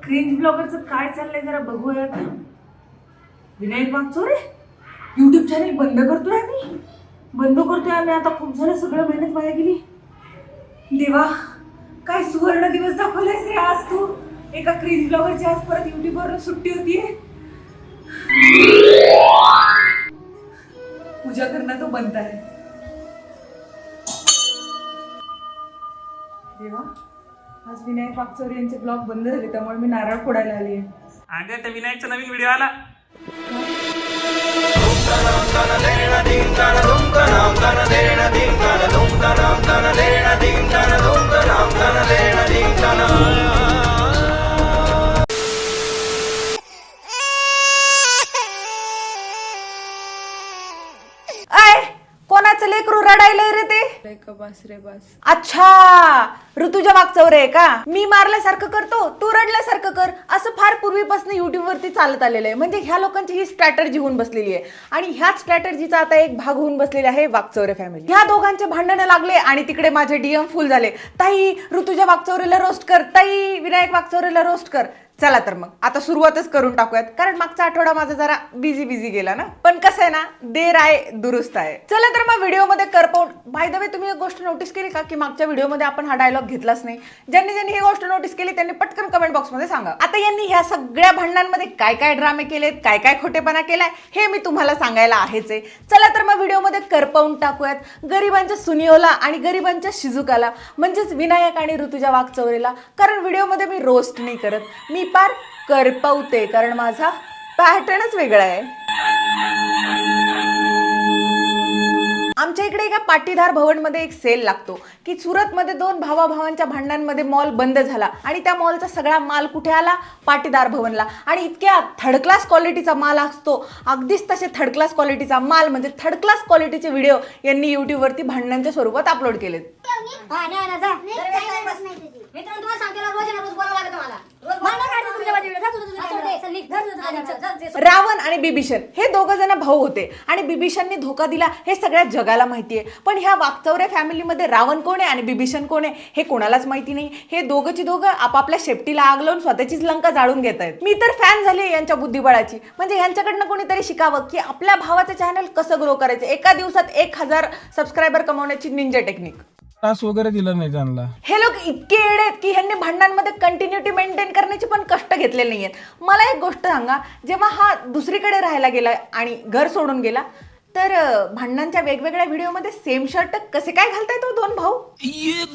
Cringe ब्लॉगरचं काय चाललंय जरा बघूयात. विनायक वागचोरे YouTube चॅनल बंद करतोय आम्ही आता. खूप झालं, सगळं मेहनत वाया गेली. देवा, काय सुवर्ण दिवस दाखवलायस रे आज तू. एका क्रिंज ब्लॉगरची आज परत YouTubeवर सुट्टी होतीये. पूजा करणं तो बनता है. देवा, आज विनायक वागचोरे यांचे ब्लॉग बंद झाले, त्यामुळे मी नारळ फोडायला आली आहे. अगं त्या विनायकचा नवीन व्हिडिओ आला. कोणाचं लेकरू रडायलंय रे ते? बस रे बस. अच्छा, ऋतुजा वागचौरे आहे का? मी मारल्यासारखं करतो, तू रडल्यासारखं कर, असं फार पूर्वीपासून युट्यूब वरती चालत आलेलं आहे. म्हणजे ह्या लोकांची ही स्ट्रॅटर्जी होऊन बसलेली आहे आणि ह्याच स्ट्रॅटर्जीचा आता एक भाग होऊन बसलेला आहे वागचौरे फॅमिली. ह्या दोघांचे भांडणं लागले आणि तिकडे माझे DM फुल झाले. ताई ऋतुजा वागचौरेला रोस्ट कर, ताई विनायक वागचौरेला रोस्ट कर. चला तर मग आता सुरुवातच करून टाकूयात, कारण मागचा आठवडा माझा जरा बिझी गेला ना. पण कसं आहे ना, देर आहे दुरुस्त आहे. चला तर मग व्हिडिओमध्ये करपाऊन. बाय द वे, तुम्ही एक गोष्ट नोटीस केली का की मागच्या व्हिडिओमध्ये आपण हा डायलॉग घेतलाच नाही. ज्यांनी ही गोष्ट नोटीस केली त्यांनी पटकन कमेंट बॉक्समध्ये सांगा. आता यांनी ह्या सगळ्या भांडणांमध्ये काय काय ड्रामे केलेत, काय काय खोटेपणा केलाय हे मी तुम्हाला सांगायला आहेच आहे. चला तर मग व्हिडिओमध्ये करपाऊन टाकूयात. गरिबांच्या सुनियोला आणि गरिबांच्या शिजुकाला, म्हणजेच विनायक आणि ऋतुजा वागचौरेला. कारण व्हिडिओमध्ये मी रोस्ट नाही करत, मी पार करपवते, कारण माझा पॅटर्नच वेगळा आहे. आमच्या इकडे एका पाटीदार भवन मध्ये एक सेल लागतो की सुरत मध्ये दोन भावाभावांच्या भांडणांमध्ये मॉल बंद झाला आणि त्या मॉलचा सगळा माल कुठे आला? पाटीदार भवनला. आणि इतक्या थर्ड क्लास क्वालिटीचा माल असतो, अगदीच तसे थर्ड क्लास क्वालिटीचा माल म्हणजे थर्ड क्लास क्वालिटीचे व्हिडिओ यांनी युट्यूब वरती भांडणांच्या स्वरूपात अपलोड केलेत. रावण आणि बिभीषण हे दोघं जण भाऊ होते आणि बिभीषणने धोका दिला हे सगळ्या जगाला माहितीये. पण ह्या वागचौरे फॅमिलीमध्ये रावण कोण आहे आणि बिभीषण कोण आहे हे कोणालाच माहिती नाही. हे दोघंची दोघं आपापल्या शेपटीला आग लावून स्वतःचीच लंका जाळून घेत आहेत. मी तर फॅन झाली यांच्या बुद्धिबळाची. म्हणजे यांच्याकडनं कोणीतरी शिकावं की आपल्या भावाचं चॅनल कसं ग्रो करायचं. एका दिवसात 1000 सबस्क्रायबर कमवण्याची निंजा टेक्निक. तास वगैरे दिला नाही त्यांना. हे लोक इतके येडे आहेत की ह्यांनी भांडणांमध्ये कंटिन्युटी मेंटेन करण्याचे पण कष्ट घेतलेले नाहीयेत. मला एक गोष्ट सांगा, जेव्हा हा दुसरीकडे राहायला गेला आणि घर सोडून गेला तर भांडणांच्या वेगवेगळ्या व्हिडिओमध्ये सेम शर्ट कसे काय घालताय तो दोन भाऊ?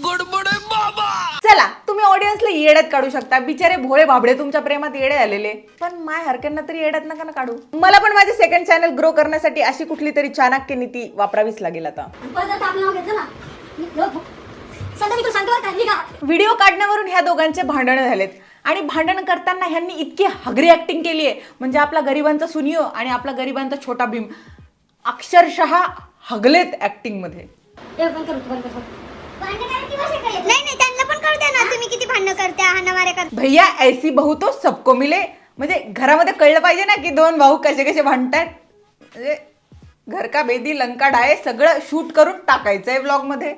गडबड आहे बाबा. चला, तुम्ही ऑडियन्सला येड्यात काढू शकता. बिचारे भोळे भाबडे तुमच्या प्रेमात येडे आलेले, पण माय हरक्यांना तरी येड्यात नका ना काढू. मला पण माझे सेकंड चॅनल ग्रो करण्यासाठी अशी कुठली तरी चाणक्य नीती वापरावीच लागेल. आता व्हिडिओ काढण्यावरून ह्या दोघांचे भांडण झालेत आणि भांडण करताना ह्यांनी इतकी हगरी ऍक्टिंग केली आहे. म्हणजे आपला गरिबांचा सुनियो आणि आपला गरिबांचा छोटा भीम अक्षरशः हगलेत ऍक्टिंग मध्ये. भैया ऐसी बहू तो सबको मिले. म्हणजे घरामध्ये कळलं पाहिजे ना की दोन भाऊ कसे कसे भांडतात. म्हणजे घर का बेदी लंका डाय सगळं शूट करून टाकायचंय ब्लॉग मध्ये.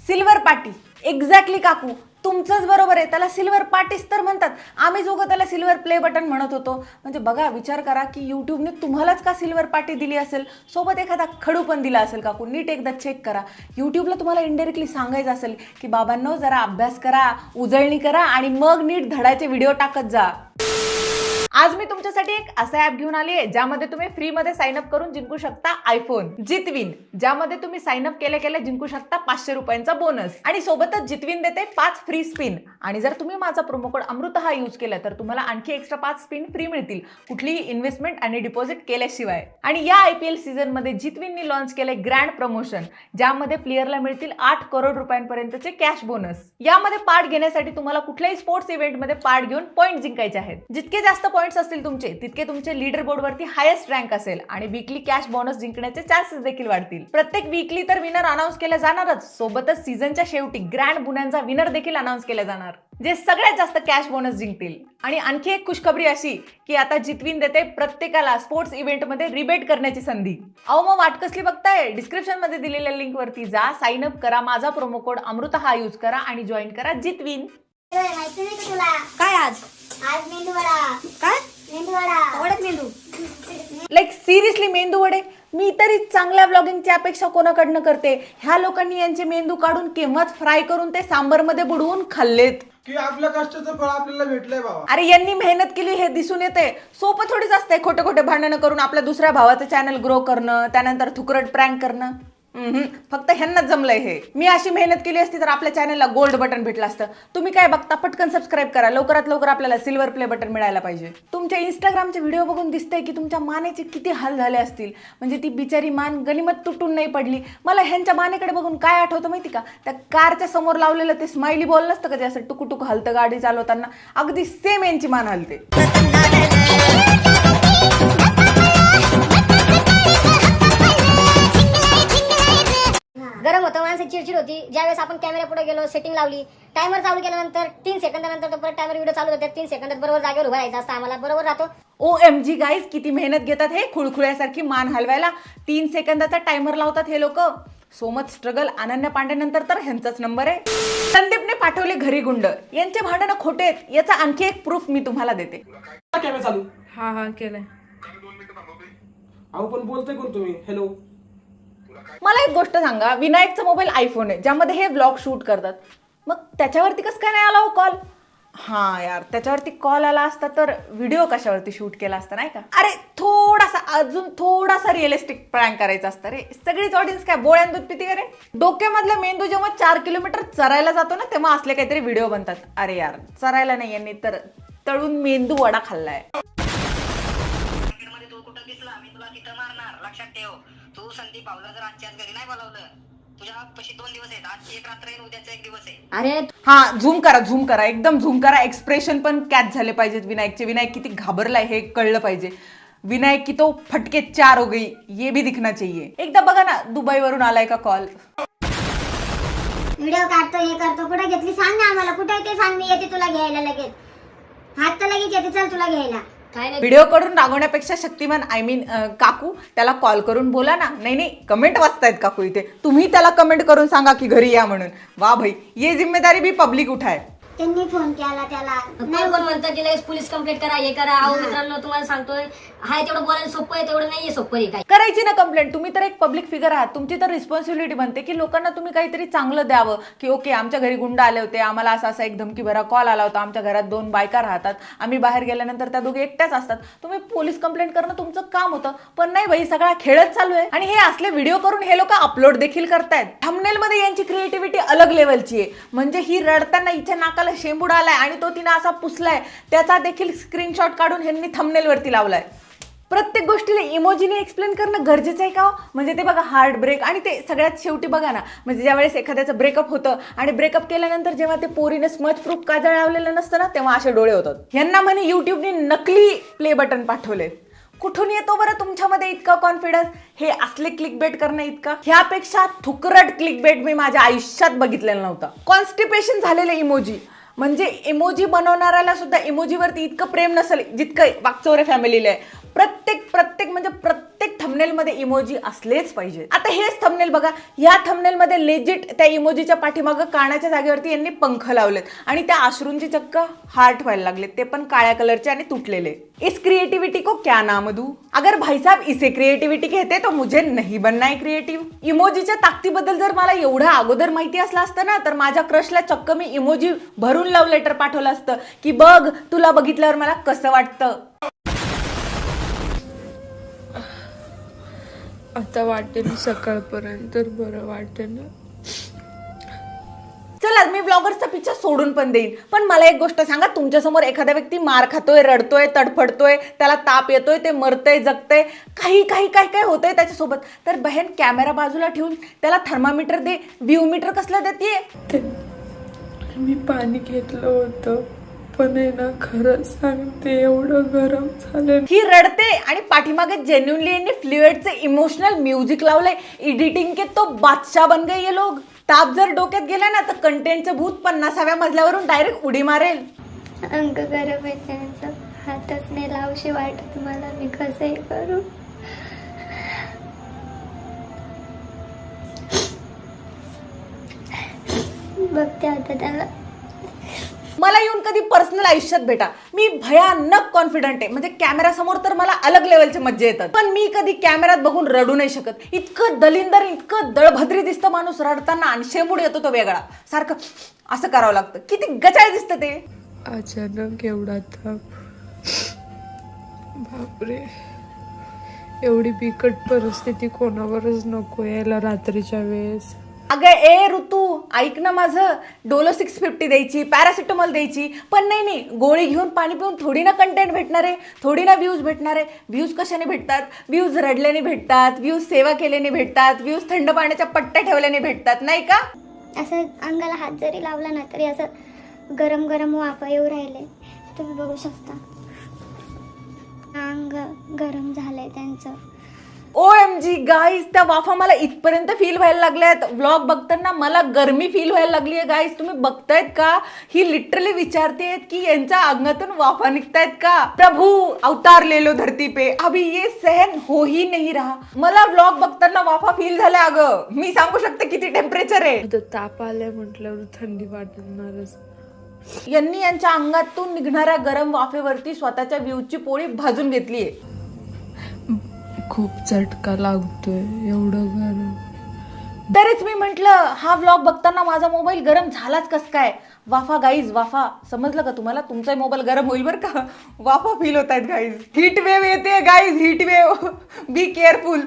सिल्वर पार्टी एक्झॅक्टली काकू, तुमचंच बरोबर आहे. त्याला सिल्वर पार्टीच तर म्हणतात. आम्ही दोघं त्याला सिल्वर प्ले बटन म्हणत होतो. म्हणजे बघा, विचार करा की युट्यूबने तुम्हालाच का सिल्वर पार्टी दिली असेल, सोबत एखादा खडू पण दिला असेल काकू. नीट एकदा चेक करा. युट्यूबला तुम्हाला इनडायरेक्टली सांगायचं असेल की बाबांनो जरा अभ्यास करा, उजळणी करा आणि मग नीट धडाचे व्हिडिओ टाकत जा. आज मी तुमच्यासाठी एक असा ऍप घेऊन आली आहे ज्यामध्ये तुम्ही फ्री मध्ये साइन अप करून जिंकू शकता आयफोन. जितविन, ज्यामध्ये तुम्ही साइन अप केल्या केल्या जिंकू शकता 500 रुपयांचा बोनस आणि सोबतच जितविन देते 5 फ्री स्पिन. आणि जर तुम्ही माझा प्रोमो कोड अमृता हा यूज केला तर तुम्हाला आणखी एक्स्ट्रा 5 स्पिन फ्री मिळतील, कुठलीही इन्व्हेस्टमेंट आणि डिपॉझिट केल्याशिवाय. आणि या IPL सीझन मध्ये जितविनने लॉन्च केले ग्रँड प्रमोशन, ज्यामध्ये प्लेयरला मिळतील 8 करोड रुपयांपर्यंतचे कॅश बोनस. यामध्ये पार्ट घेण्यासाठी तुम्हाला कुठल्याही स्पोर्ट्स इव्हेंट मध्ये पार्ट घेऊन पॉईंट जिंकायचे आहेत. जितके जास्त पॉईंट पॉईंट्स असतील तुमचे तितके तुमचे लीडर बोर्डवरती हायेस्ट रँक असेल आणि वीकली कॅश बोनस जिंकण्याचे चान्सेस देखील वाढतील. प्रत्येक वीकली तर विनर अनाऊन्स केला जाणारच, सोबतच सीझनच्या शेवटी ग्रँड बुनांचा विनर देखील अनाऊन्स केला जाणार, जे सगळ्यात जास्त कॅश बोनस जिंकतील. आणि आणखी एक खुशखबरी अशी की आता जितविन देते प्रत्येकाला स्पोर्ट्स इव्हेंटमध्ये रिबेट करण्याची संधी. अहो मग वाट कसली बघताय, डिस्क्रिप्शन मध्ये दिलेल्या लिंक वरती जा, साइन अप करा, माझा प्रोमो कोड अमृता हा यूज करा आणि जॉईन करा जितविन. माहिती नाही का तुला काय आज मेंदू वडा. काय मेंदू वडा आवडत मेंदू? लाईक सिरियसली मेंदू वडे मी तरी चांगल्या ब्लॉगिंगची अपेक्षा कोणाकडनं करते. ह्या लोकांनी यांचे मेंदू काढून केव्हाच फ्राय करून ते सांबरमध्ये बुडवून खाल्लेत की आपल्या कष्टाचं फळ आपल्याला भेटलंय बाबा. अरे यांनी मेहनत केली हे दिसून येते. सोपं थोडीच असतंय खोटे खोटे भांडणं करून आपल्या दुसऱ्या भावाचं चॅनल ग्रो करणं, त्यानंतर थुकरट प्रँक करणं. फक्त ह्यांनाच जमलंय हे. मी अशी मेहनत केली असती तर आपल्या चॅनलला गोल्ड बटन भेटलं असतं. तुम्ही काय बघता, पटकन सबस्क्राईब करा. लवकरात लवकर आपल्याला सिल्वर प्ले बटन मिळायला पाहिजे. तुमच्या इंस्टाग्रामचे व्हिडिओ बघून दिसतंय की तुमच्या मानेचे किती हाल झाले असतील. म्हणजे ती बिचारी मान गनिमत तुटून नाही पडली. मला ह्यांच्या मानेकडे बघून काय आठवतं माहिती का, त्या कारच्या समोर लावलेलं ते स्माइली बॉल नसतं का, जे असं टुकू टुकू हलतं गाडी चालवताना, अगदी सेम यांची मान हलते. गरम होतं, माणसाची चिडचिड होती. ज्यावेळेस आपण कॅमेरा पुढे गेलो, सेटिंग लावली, टायमर चालू केल्यानंतर 3 सेकंदानंतर तो परत टायमर व्हिडिओ चालू होतात. 3 सेकंदात बरोबर जागेवर उभा राहायचं असतं आम्हाला. बरोबर राहतो. OMG गाईज, किती मेहनत घेतात हे खुळखुळ्यासारखी मान हलवायला. 3 सेकंदाचा टायमर लावतात हे लोक. So much struggle. अनन्या पांडेनंतर तर ह्यांचाच नंबर आहे. संदीपने पाठवले घरी गुंड. यांचे भांडणं खोटे आहेत याचा आणखी एक प्रूफ मी तुम्हाला देते. कॅमेरा चालू. हा केलंय. अहो पण बोलतोय कोण तुम्ही? हॅलो. मला एक गोष्ट सांगा, विनायकचा मोबाईल आयफोन आहे ज्यामध्ये हे व्लॉग शूट करतात, मग त्याच्यावरती कसं काय नाही आला हो कॉल? हा यार, त्याच्यावरती कॉल आला असता तर व्हिडिओ कशावरती शूट केला असता नाही का? अरे अजून थोडासा रिअलिस्टिक प्रँक करायचा असतं रे. सगळीच ऑडियन्स काय बोळ्यान दूध पिती का रे? डोक्यामधला मेंदू जेव्हा 4 किलोमीटर चरायला जातो ना तेव्हा असले काहीतरी व्हिडिओ बनतात. अरे यार, चरायला नाही, यांनी तर तळून मेंदू वडा खाल्लाय. तू कुठं दिसला मी तुला तिथं मारणार, लक्षात ठेव. तू संदीप भाऊला जर आजच्याच घरी नाही बोलावलं, तुझ्या पशी 2 दिवस आहेत. आज एक रात्र आहे, उद्याचा 1 दिवस आहे. अरे हा, झूम करा, एकदम झूम करा. एक्सप्रेशन पण कॅच झाले पाहिजेत विनायकचे. विनायक किती घाबरलाय हे कळलं पाहिजे. विनायक की तो फटके 4 हो गई ये भी दिखना चाहिए. एकदा बघा ना, दुबई वरून आलाय का कॉल. व्हिडिओ काढतो, हे करतो. कुठे घेतली सांग ना आम्हाला. कुठे ते सांग, मी येते तुला घ्यायला लगेच. हात तर लगेच येते, चल तुला घ्यायला. काय नाही, व्हिडिओ करून रागवण्यापेक्षा शक्तिमान काकू त्याला कॉल करून बोला ना. नाही, कमेंट वाचतायत काकू इथे. तुम्ही त्याला कमेंट करून सांगा की घरी या म्हणून. वा भाई, ये जिम्मेदारी भी पब्लिक उठाय. त्यांनी फोन केला त्याला. कोण म्हणतं की लगेच पोलीस कंप्लेंट करा, हे करा. अहो मित्रांनो, तुम्हाला सांगतोय, हाय तेवढं बोलायला सोपं आहे, तेवढं नाहीये सोपं आहे. काय करायची ना कंप्लेंट. तुम्ही तर एक पब्लिक फिगर आहात. तुमची तर रिस्पॉन्सिबिलिटी बनते की लोकांना तुम्ही काहीतरी चांगलं द्यावं. की ओके, आमच्या घरी गुंड आले होते, आम्हाला असा एक धमकी भरा कॉल आला होता, आमच्या घरात 2 बायका राहतात, आम्ही बाहेर गेल्यानंतर त्या दोघे एकट्याच असतात. तुम्ही पोलीस कंप्लेंट करणं तुमचं काम होतं. पण नाही भाई, सगळा खेळच चालू आहे. आणि हे असले व्हिडिओ करून हे लोक अपलोड देखील करतायत. थंबनेल मध्ये यांची क्रिएटिव्हिटी अलग लेवलची आहे. म्हणजे ही रडताना हिच्या नाकाला शेंबूड आलाय आणि तो तिने असा पुसलाय, त्याचा देखील स्क्रीनशॉट काढून ह्यांनी थंबनेल वरती लावलाय. प्रत्येक गोष्टीला इमोजीने एक्सप्लेन करणं गरजेचं आहे का? म्हणजे ते बघा, हार्ट ब्रेक. आणि ते सगळ्यात शेवटी बघा ना, म्हणजे ज्यावेळेस एखाद्याचं ब्रेकअप होतं आणि ब्रेकअप केल्यानंतर जेव्हा ते पोरीने स्मच प्रूफ काजळ लावलेलं नसतं ना, तेव्हा असे डोळे होतात. यांना म्हणे युट्यूबने नकली प्ले बटन पाठवले. कुठून येतो बरं तुमच्यामध्ये इतका कॉन्फिडन्स? हे असले क्लिक बेट करणं इतका? ह्यापेक्षा थुकरट क्लिक बेट मी माझ्या आयुष्यात बघितलेला नव्हता. कॉन्स्टिपेशन झालेले इमोजी. म्हणजे इमोजी बनवणाऱ्याला सुद्धा इमोजीवरती इतकं प्रेम नसेल जितकं वाकचौरे फॅमिलीला आहे. प्रत्येक थंबनेलमध्ये इमोजी असलेच पाहिजे. आता हेच थंबनेल बघा, या थंबनेलमध्ये लेजिट त्या इमोजीच्या पाठीमागं कानाच्या जागेवरती यांनी पंख लावलेत आणि त्या अश्रूंची चक्क हार्ट व्हायला लागलेत, ते पण काळ्या कलरचे आणि तुटलेले. इस क्रिएटिविटी को क्या नाम दूं? अगर भाई साहब इसे क्रिएटिविटी कहते तो मुझे नहीं बनना है क्रिएटिव्ह. इमोजीच्या ताकदीबद्दल जर मला एवढं अगोदर माहिती असलं असतं ना, तर माझ्या क्रशला चक्क मी इमोजी भरून लव्ह लेटर पाठवलं असतं की बघ तुला बघितल्यावर मला कसं वाटतं. आता वाटेल सकाळपर्यंत बरं वाटेल. चला, मी ब्लॉगर्सचा पिक्चर सोडून पण देईन. पण मला एक गोष्ट सांगा, तुमच्यासमोर एखादा व्यक्ती मार खातोय, रडतोय, तडफडतोय, त्याला ताप येतोय, ते मरतय, जगतय, काय होतंय त्याच्यासोबत, तर बहन कॅमेरा बाजूला ठेवून त्याला थर्मामीटर दे, व्ह्यू मीटर कसला देते. मी पाणी घेतलं होतं पण आहे ना, खरं सांगते एवढं गरम झालं. ही रडते आणि पाठीमागे जेन्युइनली यांनी फ्लुएडचे इमोशनल म्युझिक लावलंय. एडिटिंग के तो बादशाह बन गए ये लोग. ताप जर डोक्यात गेला ना तर कंटेंटचं भूत 50व्या मजल्यावरून डायरेक्ट उडी मारेल. अंग गरम आहे त्यांचं, हातच नाही लावशी वाटत मला, मी कसंही करू. बघते आता त्याला. मला येऊन कधी पर्सनल आयुष्यात भेटा, मी भयानक कॉन्फिडंट आहे. म्हणजे कॅमेरा समोर तर मला अलग लेवलचे मज्जा येतात, पण मी कधी कॅमेऱ्यात बघून रडू नाही शकत. इतकं दलिंदर, इतकं दळभद्री दिसतं माणूस रडताना, आणि शेंबूड येतो तो वेगळा. सारखं असं करावं लागतं. किती गचाळ दिसतं ते. अचानक एवढा ताप, बापरे. एवढी बिकट परिस्थिती कोणावरच नको यायला रात्रीच्या वेळेस. अगं ए ऋतू, ऐक ना माझं. डोलो 650 द्यायची, पॅरासिटामॉल द्यायची, पण नाही, गोळी घेऊन पाणी पिऊन थोडी ना कंटेंट भेटणार आहे, थोडी ना व्ह्यूज भेटणार आहे. व्ह्यूज कशाने भेटतात? व्ह्यूज रडल्याने भेटतात, व्ह्यूज सेवा केल्याने भेटतात, व्ह्यूज थंड पाण्याच्या पट्ट्या ठेवल्याने भेटतात, नाही का? असं अंगाला हात जरी लावला ना तरी असं गरम गरम वाफा येऊ राहिले, तुम्ही बघू शकता. अंग गरम झालंय त्यांचं. OMG गाईज, त्या वाफा मला इथपर्यंत फील व्हायला लागल्यात. व्लॉग बघताना मला गरमी फील व्हायला लागली आहे गाईज. तुम्ही बघतायत का? ही लिटरली विचारते की यांच्या अंगातून वाफा निघतायत का? प्रभू अवतार ले लो धरती पे, अभी ये सहन हो ही नहीं रहा. मला व्लॉग बघताना वाफा फील झाल्या. अगं मी सांगू शकते किती टेम्परेचर आहे. आता ताप आलाय म्हटल्यावर थंडी वाटणारच. यांनी यांच्या अंगातून निघणाऱ्या गरम वाफेवरती स्वतःच्या व्ह्यूची पोळी भाजून घेतली आहे. खूप चटका लागतोय, एवढं गरम. तरीच मी म्हंटल हा व्लॉग बघताना माझा मोबाईल गरम झालाच कस काय. वाफा गाईज, वाफा. समजलं का तुम्हाला? तुमचा मोबाईल गरम होईल बरं का. वाफा फील होत आहेत गाईज. हीट वेव येते guys, heat wave. Be careful.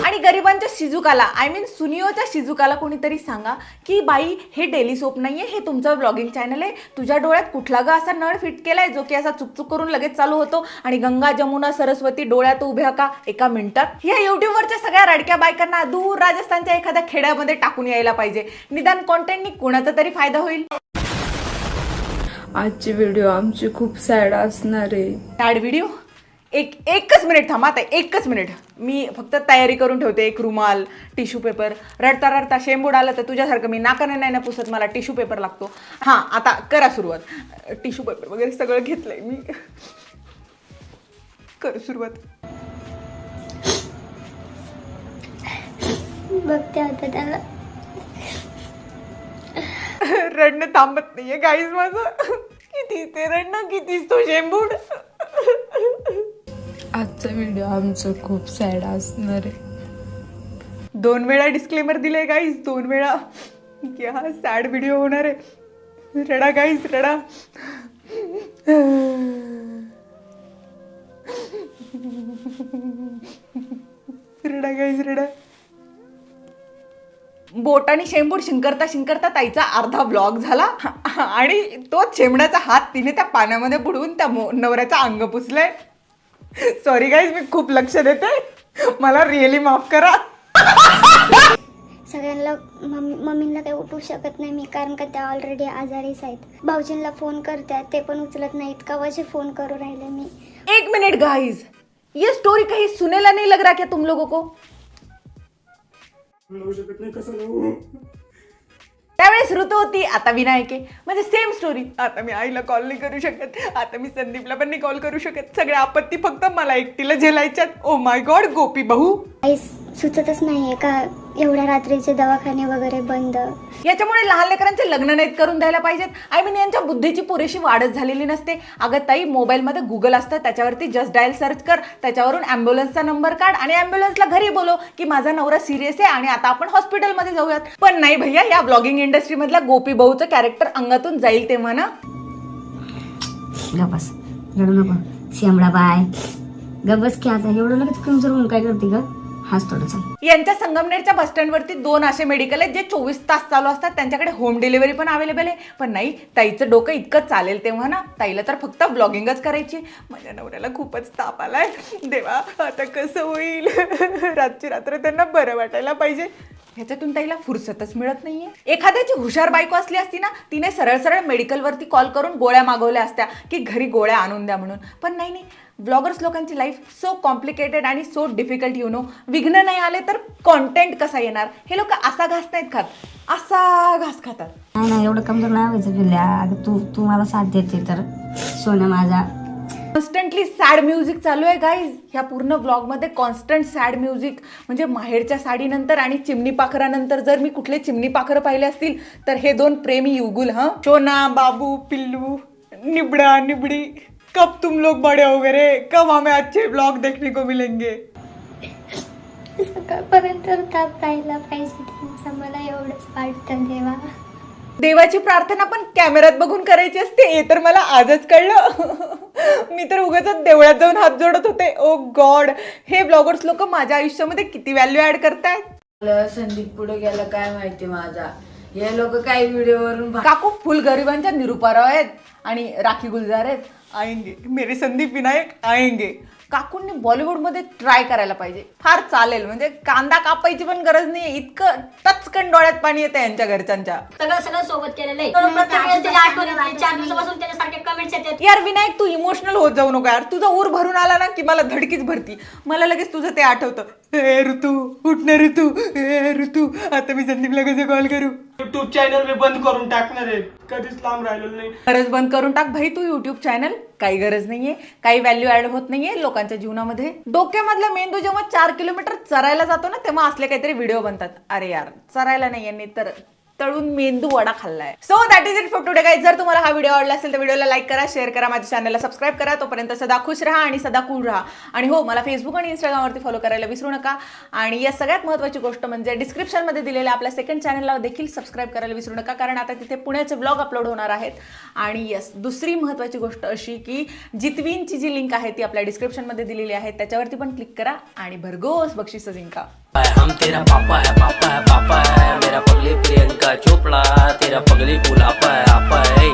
आणि गरिबांच्या शिजुकाला, आय मीन सुनियोच्या शिजुकाला कोणीतरी सांगा की बाई हे डेली सोप नाहीये, हे तुमचं व्लॉगिंग चॅनल आहे. तुझ्या डोळ्यात कुठला ग असा नळ फिट केलाय जो की असा चुकचुक करून लगेच चालू होतो आणि गंगा जमुना सरस्वती डोळ्यात उभ्या का एका मिनिटात. ह्या युट्यूबवरच्या सगळ्या रडक्या बायकांना दूर राजस्थानच्या एखाद्या खेड्यामध्ये टाकून यायला पाहिजे. निदान कॉन्टेंटनी कुणाचा तरी फायदा होईल. आजची व्हिडिओ आमची खूप सॅड असणार आहे. Sad video? एकच मिनिट थांबा, आता एकच मिनिट. मी फक्त तयारी करून ठेवते. एक रुमाल, टिश्यू पेपर. रडता रडता शेंबूड आलं तर तुझ्यासारखं मी नाकाने नाही ना पुसत, मला टिश्यू पेपर लागतो. हां, आता करा सुरुवात. टिश्यू पेपर वगैरे सगळं घेतलंय मी. कर सुरुवात. बघते आता त्याला. रडणं थांबत नाहीये गाईज माझं. किती ते रडणं, कितीच तो शेंबूड. आजचा व्हिडिओ आमचं खूप सॅड असणार आहे. 2 वेळा डिस्क्लेमर दिले गाईज, 2 वेळा की हा सॅड व्हिडिओ होणार आहे. रडा गाईज, रडा. रडा गाईज, रडा. बोटाने शेंबूड शिंकरता शिंकरता ताईचा अर्धा ब्लॉग झाला आणि तो शेंबडाचा हात तिने त्या पाण्यामध्ये बुडवून त्या नवऱ्याचा अंग पुसलंय. सॉरी गाईज, मी खूप लक्ष देते, मला रिअली माफ करा. सगळ्यांना मम्मीला काही उठवू शकत नाही मी, कारण का त्या ऑलरेडी आजारीच आहेत. भाऊजींना फोन करतात, ते पण उचलत नाहीत. कवाचे फोन करू राहिले मी. 1 मिनट गाइस, ये स्टोरी कहीं सुनेला नहीं लग रहा क्या तुम लोगों को? त्यावेळेस ऋतू होती, आता विनायक आहे. म्हणजे सेम स्टोरी. आता मी आईला कॉल नाही करू शकत, आता मी संदीपला पण नाही कॉल करू शकत. सगळ्या आपत्ती फक्त मला एकटीला झेलायच्यात. ओ माय गॉड, गोपी भाऊ. काही सुचतच नाहीये का एवढ्या रात्रीचे दवाखाने वगैरे बंद. याच्यामुळे लहान लेकरांचे लग्न नाहीत करून द्यायला पाहिजेत. आय मीन यांच्या बुद्धीची पुरेशी वाढच झालेली नसते. अगं ताई, मोबाईलमध्ये गुगल असतं, त्याच्यावरती जस्ट डायल सर्च कर, त्याच्यावरून ॲम्ब्युलन्सचा नंबर काढ आणि ॲम्ब्युलन्सला घरी बोलव की माझा नवरा सिरियस आहे आणि आता आपण हॉस्पिटलमध्ये जाऊयात. पण नाही भैया, या ब्लॉगिंग इंडस्ट्री मधल्या गोपी भाऊचं कॅरेक्टर अंगातून जाईल तेव्हा ना. गबस, रडू नको शेंबडा बाय. गबस की आता एवढं लगेच कमजोर होऊन काय करते ग? हाच थोडंसं. यांच्या संगमनेरच्या बस स्टँडवरती 2 असे मेडिकल आहेत जे 24 तास चालू असतात. त्यांच्याकडे होम डिलिव्हरी पण अवेलेबल आहे. पण नाही, ताईचं डोकं इतकं चालेल तेव्हा ना. ताईला तर फक्त ब्लॉगिंगच करायची. माझ्या नवऱ्याला खूपच ताप आलाय. देवा, आता कसं होईल? रातची रात्र त्यांना बरं वाटायला पाहिजे. ह्याच्यातून ताईला फुरसतच मिळत नाहीये. एखाद्याची हुशार बायको असली असती ना, तिने सरळ सरळ मेडिकलवरती कॉल करून गोळ्या मागवल्या असत्या की घरी गोळ्या आणून द्या म्हणून. पण नाही, ब्लॉगर्स लोकांची लाईफ सो कॉम्प्लिकेटेड आणि सो डिफिकल्ट. यू नो, विघ्न नाही आले तर कॉन्टेंट कसा येणार. हे लोक असा घास नाहीत खात, असा घास खातात. नाही एवढं कमजोर नाही व्हायचं पिल्ल्या. अगं तू मला साथ देते तर सोनं माझा. कॉन्स्टंटली सॅड म्युझिक चालू आहे गाईज. ह्या पूर्ण ब्लॉगमध्ये कॉन्स्टंट सॅड म्युझिक. म्हणजे माहेरच्या साडीनंतर आणि चिमणी पाखरानंतर जर मी कुठले चिमणी पाखरं पाहिले असतील तर हे दोन प्रेमी युगुल. शोना, बाबू, पिल्लू, निबड़ा निबड़ी, कब तुम लोग बड़े हो गए, कब हमें अच्छे ब्लॉग देखने को मिलेंगे. सकाळपर्यंत ताप राहिला पाहिजे त्यांचा, मला एवढंच वाटतं देवा. देवाची प्रार्थना पण कॅमेऱ्यात बघून करायची असते हे तर मला आजच कळलं. मी तर उगाच देवळात जाऊन हात जोडत होते. ओ गॉड, हे ब्लॉगर्स लोक माझ्या आयुष्यामध्ये किती व्हॅल्यू ऍड करतायत. संदीप पुढे गेला काय माहिती माझा. हे लोक काही व्हिडिओवरून काकू फुल गरिबांच्या निरुपाराव आहेत आणि राखी गुलजार आहेत. आएंगे मेरे संदीप विनायक आएंगे. काकूंनी बॉलिवूडमध्ये ट्राय करायला पाहिजे. फार चालेल. म्हणजे कांदा कापायची पण गरज नाही. इतकं टचकन डोळ्यात पाणी येतं यांच्या घरच्यांच्या. सगळं सोबत केलेलं आहे. प्रत्येक वेळेस त्याची आठवण येते. 4 दिवसापासून त्याच्यासारखे कमेंट्स येतात. यार विनायक, तू इमोशनल होत जाऊ नको यार. तुझा ऊर भरून आला ना की मला धडकीच भरती. मला लगेच तुझं ते आठवतं. ए ऋतू, उठ ना ऋतू. ए ऋतू, आता मी संदीपला कसं कॉल करू. युट्यूब चॅनल मी बंद करून टाकणार आहे. कधीच लांब राहिलेलं नाही. गरज बंद करून टाक भाई तू युट्यूब चॅनल. काही गरज नाहीये. काही व्हॅल्यू ऍड होत नाहीये लोकांच्या जीवनामध्ये. डोक्यामधला मेंदू जेव्हा 4 किलोमीटर चरायला जातो ना, तेव्हा असले काहीतरी व्हिडिओ बनतात. अरे यार, चरायला नाही यांनी तर तळून मेंदू वडा खाल्लाय. So that is it for today guys. जर तुम्हाला हा व्हिडिओ आवडला असेल तर व्हिडिओला लाईक करा, शेअर करा, माझ्या चॅनलला सबस्क्राईब करा. तोपर्यंत सदा खुश राहा आणि सदा कूल राहा. आणि हो, मला फेसबुक आणि इंस्टाग्रामवरती फॉलो करायला विसरू नका. आणि या सगळ्यात महत्त्वाची गोष्ट म्हणजे डिस्क्रिप्शनमध्ये दिलेल्या आपल्या सेकंड चॅनलला देखील सबस्क्राईब करायला विसरू नका, कारण आता तिथे पुण्याचे ब्लॉग अपलोड होणार आहेत. आणि यस, दुसरी महत्त्वाची गोष्ट अशी की जितवींची जी लिंक आहे ती आपल्या डिस्क्रिप्शनमध्ये दिलेली आहे, त्याच्यावरती पण क्लिक करा आणि भरघोस बक्षीस जिंका. हम तेरा पापा है, पापा है, पापा है, मेरा पगली प्रियंका चोपड़ा, तेरा पगली बुलापा है, आपा है.